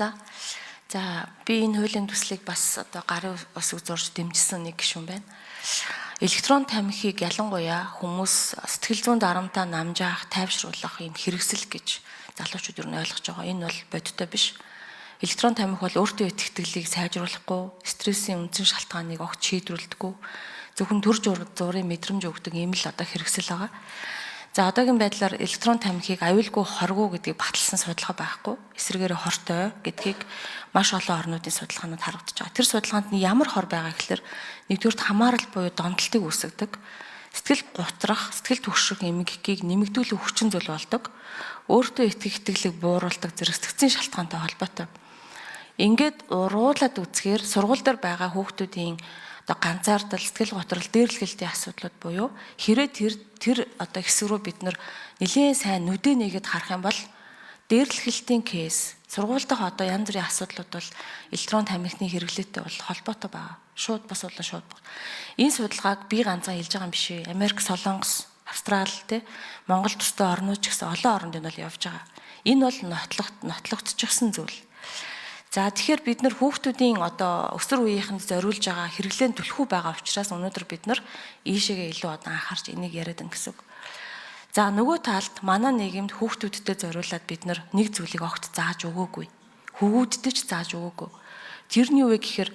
та. За би энэ хуулийн төслийг бас одоо гарын усыг зурж дэмжсэн нэг гишүүн байна. Электрон тамхиг ялангуяа хүмүүс сэтгэл зүйн дарамтаа намжаах, тайвшруулах юм хэрэгсэл гэж залуучууд ер нь ойлгож байгаа. Энэ бол бодиттой биш. Электрон тамхи бол өөртөө итгэдэгдлийг сайжруулахгүй, стрессийн үндсэн шалтгааныг огт шийдвэрлэдэггүй, зөвхөн төр зургийн мэдрэмж өгдөг юм л одоо хэрэгсэл байгаа. За одоогийн байдлаар электрон тамхиг аюулгүй хоргүй гэдгийг баталсан судалгаа байхгүй. Эсвэргээр хортой гэдгийг маш олон орнуудын судалгаанууд харагдаж байгаа. Тэр судалгаанд нь ямар хор байгаа гэхээр нэгдүгürt хамаарал буюу донтолтыг үүсгэдэг, сэтгэл гутрах, сэтгэл түгшрэх эмгэггийг нэмэгдүүлэх хүчин зүйл болдог, өөртөө итгэх итгэлийг бууруулдаг зэрэг сэтгцийн шалтгаантай холбоотой. Ингээд уруулаад үзэхээр сургууль дээр байгаа хүүхдүүдийн одоо ганцаардал, сэтгэл готрол, дээрлэхэлтийн асуудлууд буюу хэрэг тэр одоо хэсэг рүү бид нэлээд сайн нүдэ нэгэд харах юм бол дээрлэхэлтийн кейс, сургууль дахь одоо янз бүрийн асуудлууд бол электрон тамхины хэрэглээтэй бол холбоотой байгаа. Шууд бас болон шууд. Энэ судалгааг би ганцаа хэлж байгаа юм биш ээ. Америк, Солонгос, Австрали те Монгол төстэй орнууд ч гэсэн олон оронд энэ бол явж байгаа. Энэ бол нотлогдчихсан зүйл. За тэгэхээр бид нар хүүхдүүдийн одоо өсвөр үеийнхэнд зориулж байгаа хэрэглээнд түлхүү байгаа учраас өнөөдөр бид нар ийшээгээ илүү одоо анхаарч энийг яриад байна гэсэн үг. За нөгөө талд манай нийгэмд хүүхдүүдтэй зориулаад бид нар нэг зүйлийг огт зааж өгөөгүй. Хөвгүүдтэй ч зааж өгөөгүй. Тэрний юу вэ гэхээр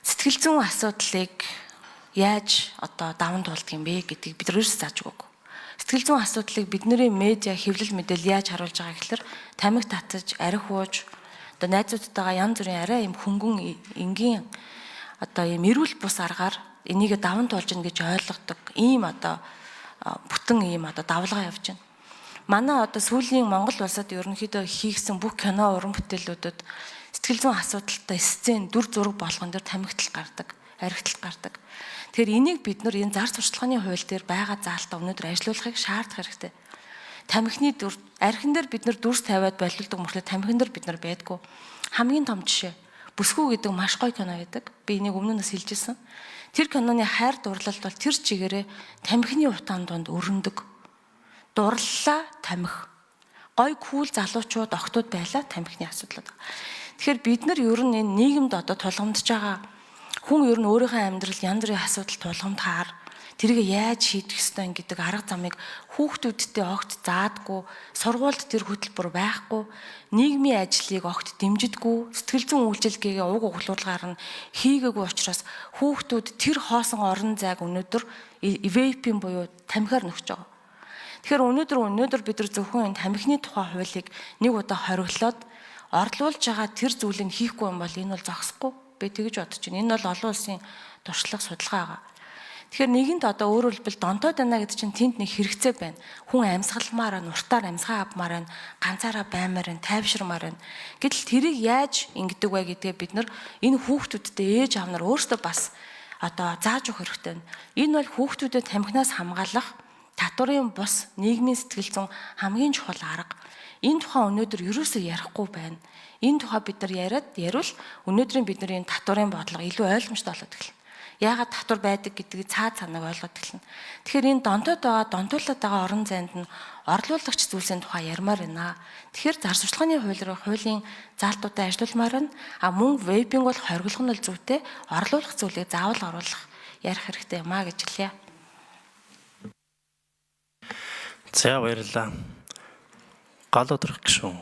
сэтгэл зүйн асуудлыг яаж одоо даван туулдаг юм бэ гэдгийг бид ерөөс зааж өгөөгүй. Сэтгэл зүйн асуудлыг бидний медиа хэвлэл мэдээлэл яаж харуулж байгаа гэхээр тамхи татаж, арх ууж одоо найзуудтайгаа янз бүрийн арай юм хөнгөн энгийн одоо юм эрүүл бус аргаар энийг даван туулж гин гэж ойлгодог ийм одоо бүтэн ийм одоо давлгаа явж байна. Манай одоо сүүлийн Монгол улсад ерөнхийдөө хийгсэн бүх кино уран бүтээлүүдэд сэтгэл зүйн асуудалтай сцен, дүр зураг болгон дээр тамхитал гардаг, архитал гардаг. Тэгэхээр энийг бид нар энэ зар сурталчилгааны хууль дээр байгаа заалтаа өнөөдөр ажилуулахыг шаардах хэрэгтэй. Тамхины дүр архин дээр бид нар дүрс тавиад болилдог мөртлөө тамхин дээр бид нар байдгүй. Хамгийн том жишээ Бүсгүй гэдэг маш гоё кино байдаг. Би энийг өмнөөс хэлжсэн. Тэр киноны хайр дурлалт бол тэр чигээрээ тамхины утаан донд өрнөдөг. Дурлалаа тамхи. Гоё кул залуучууд, охтууд байлаа тамхины асуудлууд. Тэгэхээр бид нар ер нь энэ нийгэмд одоо тулгамдж байгаа хүн ер нь өөрийнхөө амьдрал янз бүрийн асуудал тулгамдахаар тэрийг яаж шийдэх ёстой гэдэг арга замыг хүүхдүүдтэй огт заадаггүй, сургуульд тэр хөтөлбөр байхгүй, нийгмийн ажлыг огт дэмжидэггүй, сэтгэл зүйн үйлчилгээгээ уг углуулгаар нь хийгээгүй учраас хүүхдүүд тэр хоосон орон зайг өнөөдөр вейпing буюу тамхиар нөхж байгаа. Тэгэхээр өнөөдөр бид нар зөвхөн энэ тамхины тухай хуулийг нэг удаа хориглоод орлуулж байгаа тэр зүйлийг хийхгүй юм бол энэ бол зогсохгүй. Би тэгж бодож байна. Энэ бол олон улсын туршлага судалгаа байгаа. Тэгэхээр нэгэнд одоо өөрөөр хэлбэл донтоод байна гэдэг чинь тэнд нэг хэрэгцээ байна. Хүн амьсгалмаар, нуртаар амьсгаа авмаар байна, ганцаараа баймаар байна, тайвширмаар байна. Гэтэл тэрийг яаж ингэдэг вэ гэдгээ бид нар энэ хүүхдүүдтэй ээж аав нар өөрсдөө бас одоо зааж өгөх хэрэгтэй байна. Энэ бол хүүхдүүдэд тамхинаас хамгаалах татварын бус нийгмийн сэтгэл зүйн хамгийн чухал арга. Энэ тухай өнөөдөр ерөөсөө ярихгүй байна. Энэ тухай бид нар яриул өнөөдрийн бидний энэ татварын бодлого илүү ойлгомжтой болоод эхэлнэ. Яагаад татвар байдаг гэдгийг цаад санааг ойлгоод эхэлнэ. Тэгэхээр энэ донтуулаад байгаа орон зайд нь орлуулагч зүйлсийн тухай ярмаар байна. Тэгэхээр зар сурталчилгааны хуулийн заалтуудаа ажилуулмаар байна. Мөн вейпинг бол хориглох нь л зүйтэй, орлуулах зүйлийг заавал оруулах ярих хэрэгтэй юмаа гэж хэлье. За баярлалаа. Гал өдрөх гişүн.